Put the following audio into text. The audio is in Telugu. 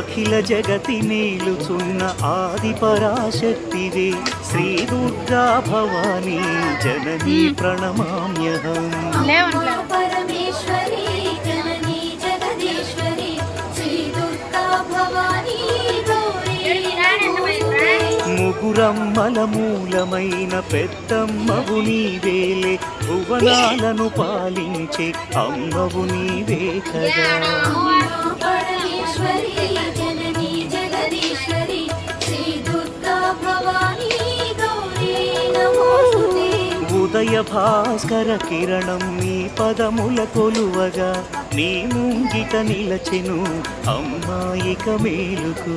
అఖిల జగతి మేలుచున్న ఆది పరాశక్తివే శ్రీ దుర్గా భవానీ జననీ ప్రణమామ్యహం పరమేశ్వరి జననీ జగదీశ్వరి శ్రీ దుర్గా భవానీ ముగురమ్మల మూలమైన పెద్దమ్మవు నీవేలే భువనాలను పాలించే అమ్మవు నీవే కదా పరమేశ్వరి జననీ జగదీశ్వరి శ్రీ దుర్గా భవానీ గౌరీ నమోస్తుతే ఉదయ భాస్కర కిరణం నీ పదముల కొలువగా నీ ముంగిట నిలచెను అమ్మాయిక మేలుకు